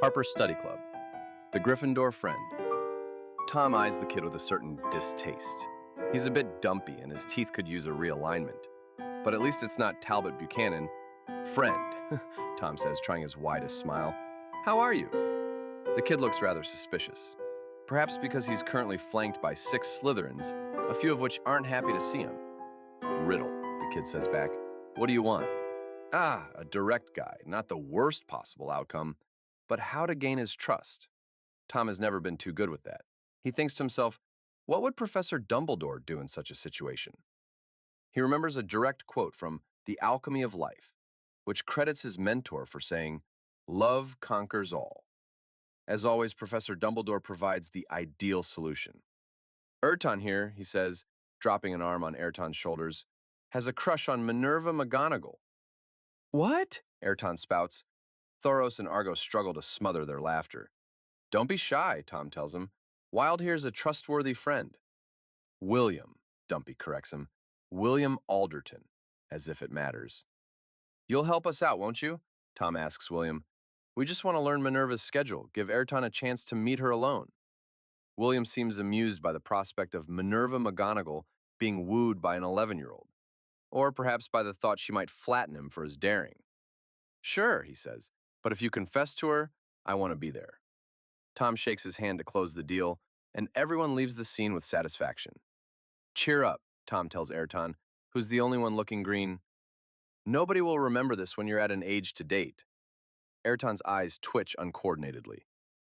Harper's Study Club. The Gryffindor Friend. Tom eyes the kid with a certain distaste. He's a bit dumpy and his teeth could use a realignment. But at least it's not Talbot Buchanan. Friend, Tom says, trying his widest smile. How are you? The kid looks rather suspicious. Perhaps because he's currently flanked by 6 Slytherins, a few of which aren't happy to see him. Riddle, the kid says back. What do you want? Ah, a direct guy, not the worst possible outcome, but how to gain his trust. Tom has never been too good with that. He thinks to himself, what would Professor Dumbledore do in such a situation? He remembers a direct quote from The Alchemy of Life, which credits his mentor for saying, "Love conquers all." As always, Professor Dumbledore provides the ideal solution. Erton here, he says, dropping an arm on Ayrton's shoulders, has a crush on Minerva McGonagall. What? Ayrton spouts. Thoros and Argo struggle to smother their laughter. Don't be shy, Tom tells him. Wild here's a trustworthy friend. William, Dumpy corrects him. William Alderton, as if it matters. You'll help us out, won't you? Tom asks William. We just want to learn Minerva's schedule, give Ayrton a chance to meet her alone. William seems amused by the prospect of Minerva McGonagall being wooed by an 11-year-old, or perhaps by the thought she might flatten him for his daring. Sure, he says, but if you confess to her, I want to be there. Tom shakes his hand to close the deal, and everyone leaves the scene with satisfaction. Cheer up, Tom tells Ayrton, who's the only one looking green. Nobody will remember this when you're at an age to date. Ayrton's eyes twitch uncoordinatedly.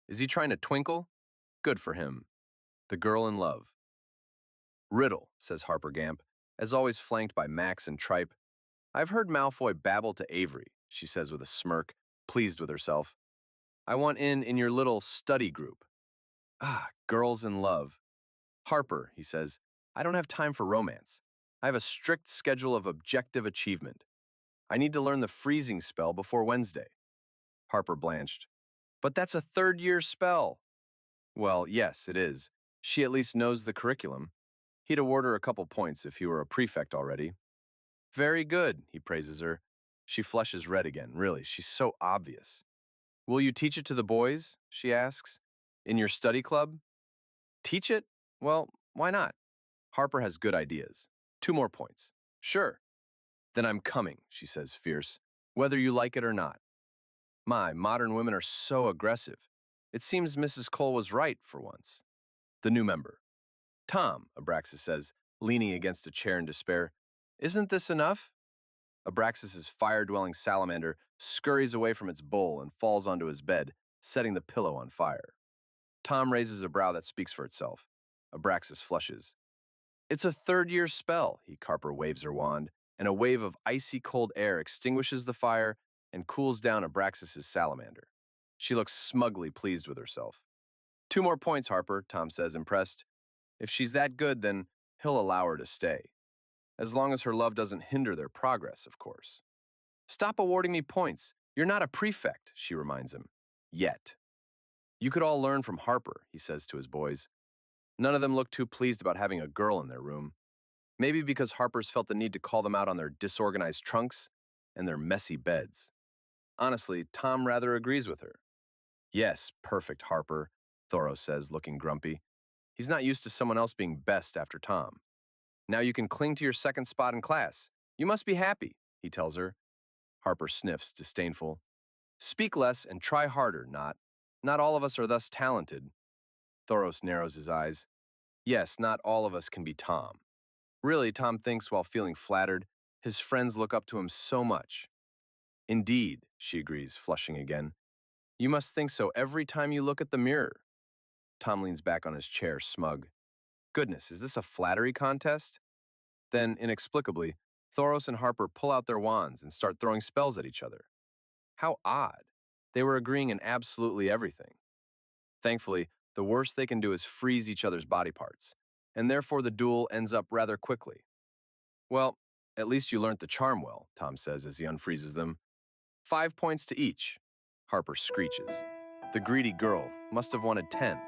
Is he trying to twinkle? Good for him. The girl in love. Riddle, says Harper Gamp, as always flanked by Max and Tripe. I've heard Malfoy babble to Avery, she says with a smirk, pleased with herself. I want in your little study group. Ah, girls in love. Harper, he says, I don't have time for romance. I have a strict schedule of objective achievement. I need to learn the freezing spell before Wednesday. Harper blanched. But that's a third-year spell. Well, yes, it is. She at least knows the curriculum. He'd award her a couple points if he were a prefect already. Very good, he praises her. She flushes red again, really, she's so obvious. Will you teach it to the boys? She asks. In your study club? Teach it? Well, why not? Harper has good ideas. 2 more points. Sure. Then I'm coming, she says fierce, whether you like it or not. My, modern women are so aggressive. It seems Mrs. Cole was right for once. The new member. Tom, Abraxas says, leaning against a chair in despair. Isn't this enough? Abraxas's fire-dwelling salamander scurries away from its bowl and falls onto his bed, setting the pillow on fire. Tom raises a brow that speaks for itself. Abraxas flushes. It's a third-year spell, Harper waves her wand, and a wave of icy cold air extinguishes the fire and cools down Abraxas's salamander. She looks smugly pleased with herself. 2 more points, Harper, Tom says, impressed. If she's that good, then he'll allow her to stay. As long as her love doesn't hinder their progress, of course. Stop awarding me points. You're not a prefect, she reminds him. Yet. You could all learn from Harper, he says to his boys. None of them look too pleased about having a girl in their room. Maybe because Harper's felt the need to call them out on their disorganized trunks and their messy beds. Honestly, Tom rather agrees with her. Yes, perfect, Harper, Thoros says, looking grumpy. He's not used to someone else being best after Tom. Now you can cling to your second spot in class. You must be happy, he tells her. Harper sniffs, disdainful. Speak less and try harder, Not. Not all of us are thus talented. Thoros narrows his eyes. Yes, not all of us can be Tom. Really, Tom thinks while feeling flattered, his friends look up to him so much. Indeed, she agrees, flushing again. You must think so every time you look at the mirror. Tom leans back on his chair, smug. Goodness, is this a flattery contest? Then, inexplicably, Thoros and Harper pull out their wands and start throwing spells at each other. How odd. They were agreeing in absolutely everything. Thankfully, the worst they can do is freeze each other's body parts, and therefore the duel ends up rather quickly. Well, at least you learnt the charm well, Tom says as he unfreezes them. 5 points to each, Harper screeches. The greedy girl must have wanted 10.